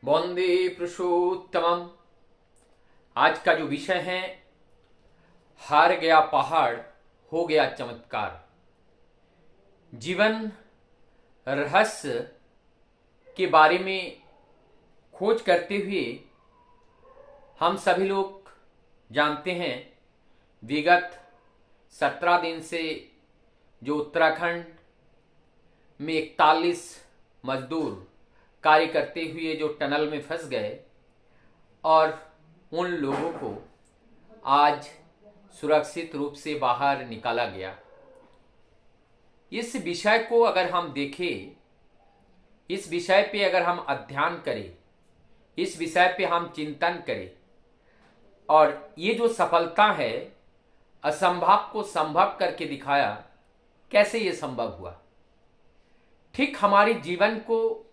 वंदे पुरुषोत्तमम। आज का जो विषय है, हार गया पहाड़ हो गया चमत्कार। जीवन रहस्य के बारे में खोज करते हुए हम सभी लोग जानते हैं, विगत 17 दिन से जो उत्तराखंड में 41 मजदूर कार्य करते हुए जो टनल में फंस गए और उन लोगों को आज सुरक्षित रूप से बाहर निकाला गया। इस विषय को अगर हम देखें, इस विषय पे अगर हम अध्ययन करें, इस विषय पे हम चिंतन करें और ये जो सफलता है, असंभव को संभव करके दिखाया, कैसे ये संभव हुआ। ठीक हमारे जीवन को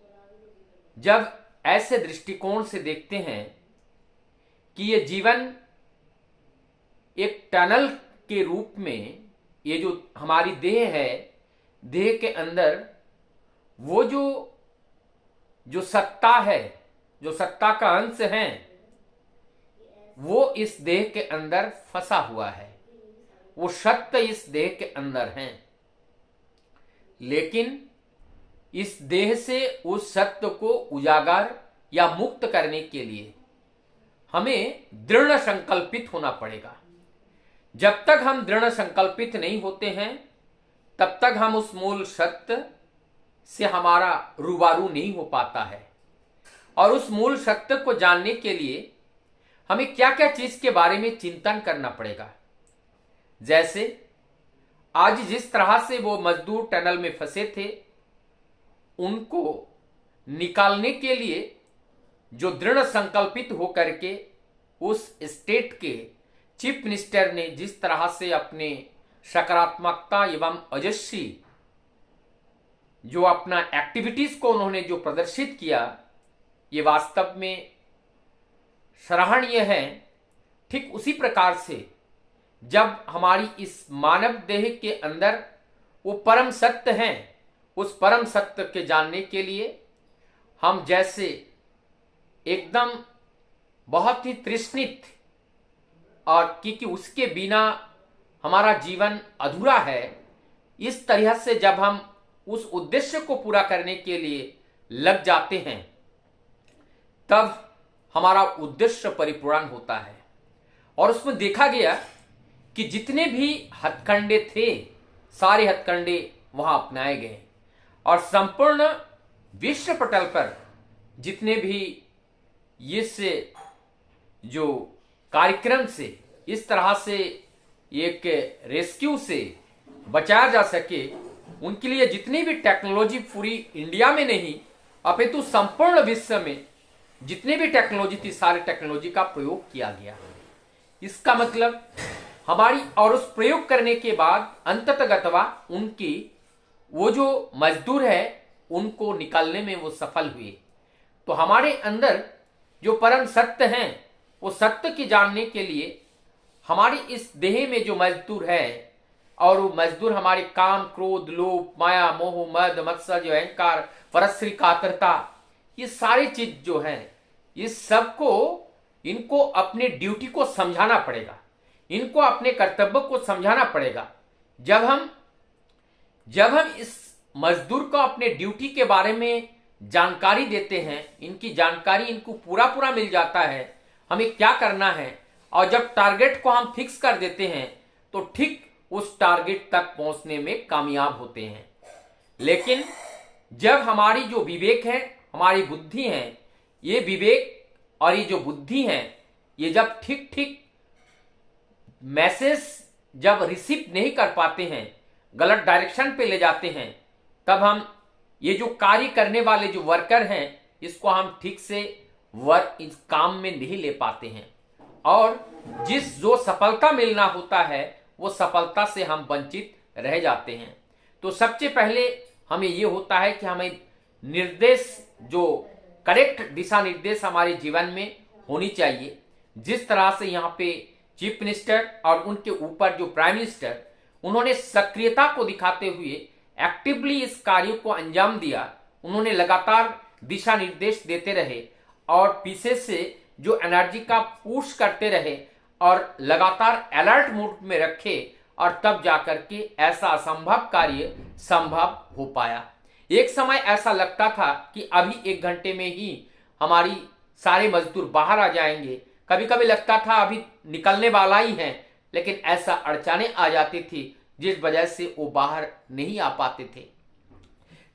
जब ऐसे दृष्टिकोण से देखते हैं कि ये जीवन एक टनल के रूप में, ये जो हमारी देह है, देह के अंदर वो जो सत्ता है, जो सत्ता का अंश है, वो इस देह के अंदर फंसा हुआ है। वो सत्य इस देह के अंदर है, लेकिन इस देह से उस सत्य को उजागर या मुक्त करने के लिए हमें दृढ़ संकल्पित होना पड़ेगा। जब तक हम दृढ़ संकल्पित नहीं होते हैं, तब तक हम उस मूल सत्य से हमारा रूबरू नहीं हो पाता है। और उस मूल सत्य को जानने के लिए हमें क्या क्या चीज के बारे में चिंतन करना पड़ेगा। जैसे आज जिस तरह से वो मजदूर टनल में फंसे थे, उनको निकालने के लिए जो दृढ़ संकल्पित होकर के उस स्टेट के चीफ मिनिस्टर ने जिस तरह से अपने सकारात्मकता एवं ओजस्वी जो अपना एक्टिविटीज को उन्होंने जो प्रदर्शित किया, ये वास्तव में सराहनीय है। ठीक उसी प्रकार से जब हमारी इस मानव देह के अंदर वो परम सत्य हैं, उस परम सत्य के जानने के लिए हम जैसे एकदम बहुत ही तृष्णित, और क्योंकि उसके बिना हमारा जीवन अधूरा है, इस तरह से जब हम उस उद्देश्य को पूरा करने के लिए लग जाते हैं, तब हमारा उद्देश्य परिपूर्ण होता है। और उसमें देखा गया कि जितने भी हथकंडे थे, सारे हथकंडे वहां अपनाए गए और संपूर्ण विश्व पटल पर जितने भी इस जो कार्यक्रम से इस तरह से एक रेस्क्यू से बचाया जा सके, उनके लिए जितनी भी टेक्नोलॉजी पूरी इंडिया में नहीं अपितु संपूर्ण विश्व में जितने भी टेक्नोलॉजी थी, सारे टेक्नोलॉजी का प्रयोग किया गया। इसका मतलब हमारी, और उस प्रयोग करने के बाद अंततगतवा उनकी वो जो मजदूर है, उनको निकालने में वो सफल हुए। तो हमारे अंदर जो परम सत्य हैं, वो सत्य की जानने के लिए हमारी इस देह में जो मजदूर है, और वो मजदूर हमारे काम, क्रोध, लोभ, माया, मोह, मद, मत्सर, जो अहंकार, परस्त्री कातरता, ये सारी चीज जो है, इस सब को, इनको अपने ड्यूटी को समझाना पड़ेगा, इनको अपने कर्तव्य को समझाना पड़ेगा। जब हम इस मजदूर को अपने ड्यूटी के बारे में जानकारी देते हैं, इनकी जानकारी इनको पूरा मिल जाता है, हमें क्या करना है, और जब टारगेट को हम फिक्स कर देते हैं, तो ठीक उस टारगेट तक पहुंचने में कामयाब होते हैं। लेकिन जब हमारी जो विवेक है, हमारी बुद्धि है, ये विवेक और ये जो बुद्धि है, ये जब ठीक मैसेज जब रिसीव नहीं कर पाते हैं, गलत डायरेक्शन पे ले जाते हैं, तब हम ये जो कार्य करने वाले जो वर्कर हैं, इसको हम ठीक से इस काम में नहीं ले पाते हैं, और जो सफलता मिलना होता है, वो सफलता से हम वंचित रह जाते हैं। तो सबसे पहले हमें ये होता है कि हमें निर्देश, जो करेक्ट दिशा निर्देश हमारे जीवन में होनी चाहिए। जिस तरह से यहाँ पे चीफ मिनिस्टर और उनके ऊपर जो प्राइम मिनिस्टर, उन्होंने सक्रियता को दिखाते हुए एक्टिवली इस कार्य को अंजाम दिया। उन्होंने लगातार दिशा निर्देश देते रहे और पीछे से जो एनर्जी का पुश करते रहे और लगातार अलर्ट मोड में रखे, और तब जाकर के ऐसा असंभव कार्य संभव हो पाया। एक समय ऐसा लगता था कि अभी 1 घंटे में ही हमारी सारे मजदूर बाहर आ जाएंगे। कभी कभी लगता था अभी निकलने वाला ही है, लेकिन ऐसा अड़चने आ जाती थी जिस वजह से वो बाहर नहीं आ पाते थे।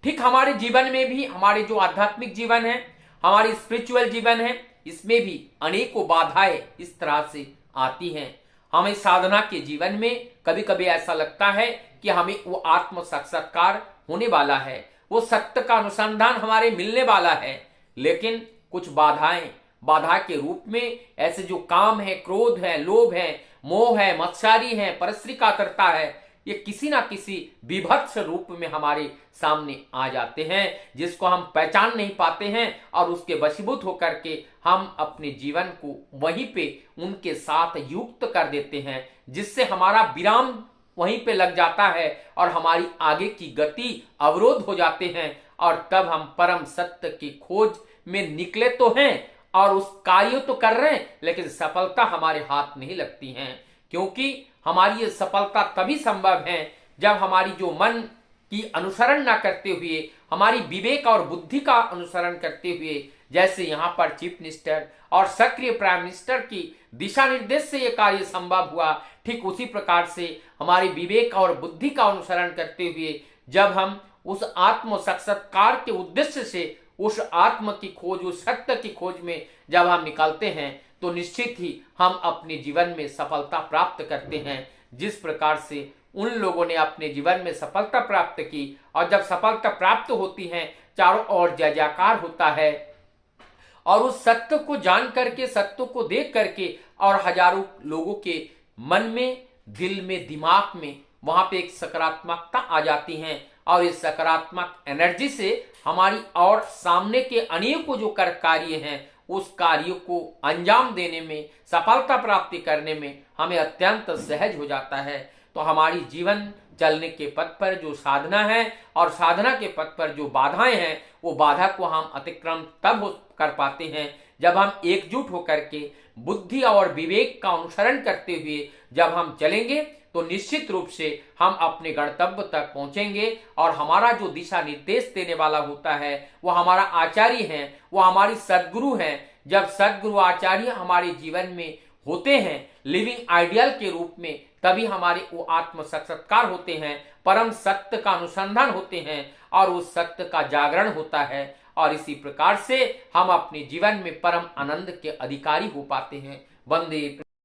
ठीक हमारे जीवन में भी, हमारे जो आध्यात्मिक जीवन है, हमारी स्पिरिचुअल जीवन है, इसमें भी अनेकों बाधाएं इस तरह से आती हैं। हमें साधना के जीवन में कभी कभी ऐसा लगता है कि हमें वो आत्म साक्षात्कार होने वाला है, वो सत्य का अनुसंधान हमारे मिलने वाला है, लेकिन कुछ बाधा के रूप में ऐसे जो काम है, क्रोध है, लोभ है, मोह है, मत्सरी है, परस्त्री कातरता है, ये किसी ना किसी विभत्स रूप में हमारे सामने आ जाते हैं, जिसको हम पहचान नहीं पाते हैं और उसके वशीभूत होकर के हम अपने जीवन को वहीं पे उनके साथ युक्त कर देते हैं, जिससे हमारा विराम वहीं पे लग जाता है और हमारी आगे की गति अवरोध हो जाते हैं। और तब हम परम सत्य की खोज में निकले तो हैं और उस कार्य तो कर रहे हैं, लेकिन सफलता हमारे हाथ नहीं लगती है, क्योंकि हमारी ये सफलता तभी संभव है जब हमारी जो मन की अनुसरण ना करते हुए, हमारी विवेक और बुद्धि का अनुसरण करते हुए, जैसे यहाँ पर चीफ मिनिस्टर और सक्रिय प्राइम मिनिस्टर की दिशा निर्देश से ये कार्य संभव हुआ, ठीक उसी प्रकार से हमारी विवेक और बुद्धि का अनुसरण करते हुए जब हम उस आत्म साक्षात्कार के उद्देश्य से उस आत्म की खोज, उस सत्य की खोज में जब हम निकलते हैं, तो निश्चित ही हम अपने जीवन में सफलता प्राप्त करते हैं। जिस प्रकार से उन लोगों ने अपने जीवन में सफलता प्राप्त की, और जब सफलता प्राप्त होती है चारों ओर जय जयकार होता है, और उस सत्य को जान करके, सत्य को देख करके, और हजारों लोगों के मन में, दिल में, दिमाग में वहां पे एक सकारात्मकता आ जाती है, और इस सकारात्मक एनर्जी से हमारी और सामने के अनेकों जो कार्य हैं, उस कार्य को अंजाम देने में, सफलता प्राप्ति करने में हमें अत्यंत सहज हो जाता है। तो हमारी जीवन चलने के पथ पर जो साधना है और साधना के पथ पर जो बाधाएं हैं, वो बाधा को हम अतिक्रम तब कर पाते हैं जब हम एकजुट होकर के बुद्धि और विवेक का अनुसरण करते हुए जब हम चलेंगे, तो निश्चित रूप से हम अपने गंतव्य तक पहुंचेंगे। और हमारा जो दिशा निर्देश देने वाला होता है वो हमारा आचार्य है, वो हमारी सद्गुरु हैं। जब सद्गुरु आचार्य हमारे जीवन में होते हैं लिविंग आइडियल के रूप में, तभी हमारे वो आत्म साक्षात्कार होते हैं, परम सत्य का अनुसंधान होते हैं और उस सत्य का जागरण होता है। और इसी प्रकार से हम अपने जीवन में परम आनंद के अधिकारी हो पाते हैं। वंदे